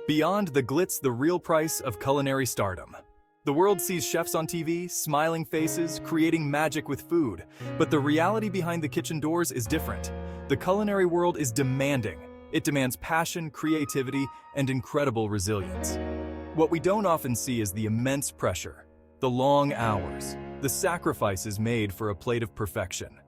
Beyond the glitz, the real price of culinary stardom. The world sees chefs on TV, smiling faces, creating magic with food. But the reality behind the kitchen doors is different. The culinary world is demanding. It demands passion, creativity, and incredible resilience. What we don't often see is the immense pressure, the long hours, the sacrifices made for a plate of perfection.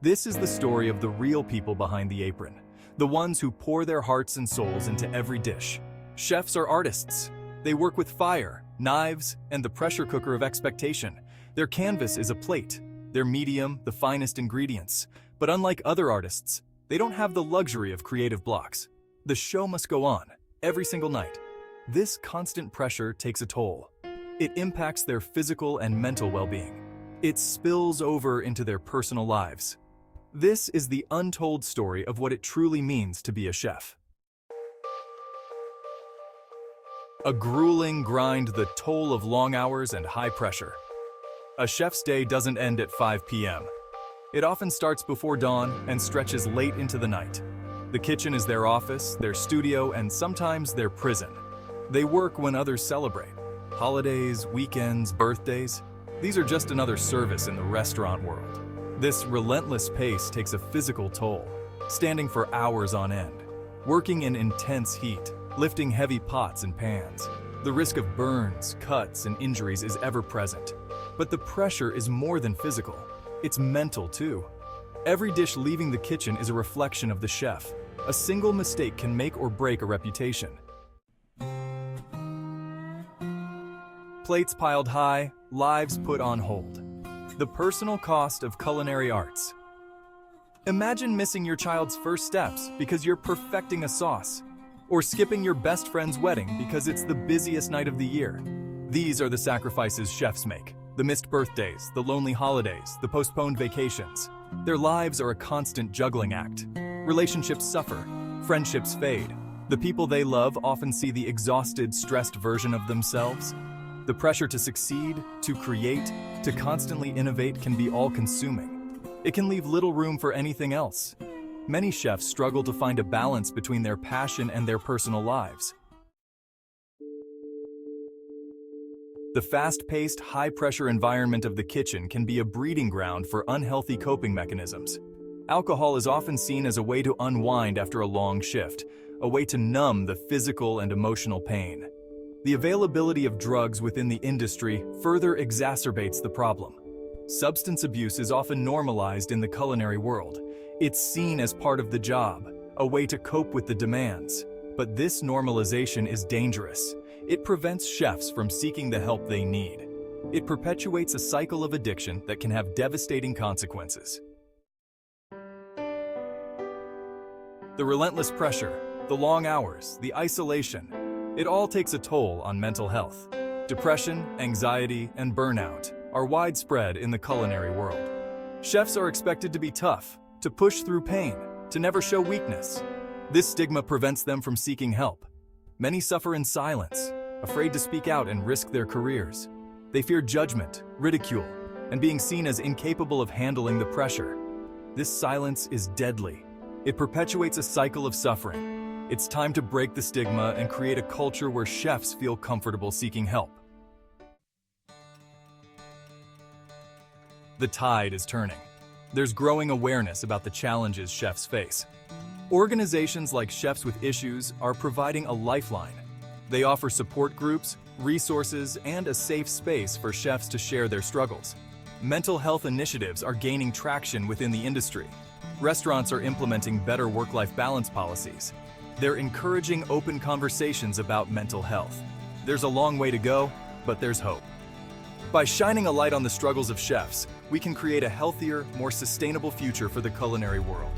This is the story of the real people behind the apron, the ones who pour their hearts and souls into every dish. Chefs are artists. They work with fire, knives, and the pressure cooker of expectation. Their canvas is a plate, their medium, the finest ingredients. But unlike other artists, they don't have the luxury of creative blocks. The show must go on, every single night. This constant pressure takes a toll. It impacts their physical and mental well-being. It spills over into their personal lives. This is the untold story of what it truly means to be a chef. A grueling grind, the toll of long hours and high pressure. A chef's day doesn't end at 5 p.m. It often starts before dawn and stretches late into the night. The kitchen is their office, their studio, and sometimes their prison. They work when others celebrate. Holidays, weekends, birthdays. These are just another service in the restaurant world. This relentless pace takes a physical toll, standing for hours on end, working in intense heat, lifting heavy pots and pans. The risk of burns, cuts, and injuries is ever present. But the pressure is more than physical. It's mental too. Every dish leaving the kitchen is a reflection of the chef. A single mistake can make or break a reputation. Plates piled high, lives put on hold. The personal cost of culinary arts. Imagine missing your child's first steps because you're perfecting a sauce, or skipping your best friend's wedding because it's the busiest night of the year. These are the sacrifices chefs make. The missed birthdays, the lonely holidays, the postponed vacations. Their lives are a constant juggling act. Relationships suffer, friendships fade. The people they love often see the exhausted, stressed version of themselves. The pressure to succeed, to create, to constantly innovate can be all-consuming. It can leave little room for anything else. Many chefs struggle to find a balance between their passion and their personal lives. The fast-paced, high-pressure environment of the kitchen can be a breeding ground for unhealthy coping mechanisms. Alcohol is often seen as a way to unwind after a long shift, a way to numb the physical and emotional pain. The availability of drugs within the industry further exacerbates the problem. Substance abuse is often normalized in the culinary world. It's seen as part of the job, a way to cope with the demands. But this normalization is dangerous. It prevents chefs from seeking the help they need. It perpetuates a cycle of addiction that can have devastating consequences. The relentless pressure, the long hours, the isolation, it all takes a toll on mental health. Depression, anxiety, and burnout are widespread in the culinary world. Chefs are expected to be tough, to push through pain, to never show weakness. This stigma prevents them from seeking help. Many suffer in silence, afraid to speak out and risk their careers. They fear judgment, ridicule, and being seen as incapable of handling the pressure. This silence is deadly. It perpetuates a cycle of suffering. It's time to break the stigma and create a culture where chefs feel comfortable seeking help. The tide is turning. There's growing awareness about the challenges chefs face. Organizations like Chefs with Issues are providing a lifeline. They offer support groups, resources, and a safe space for chefs to share their struggles. Mental health initiatives are gaining traction within the industry. Restaurants are implementing better work-life balance policies. They're encouraging open conversations about mental health. There's a long way to go, but there's hope. By shining a light on the struggles of chefs, we can create a healthier, more sustainable future for the culinary world.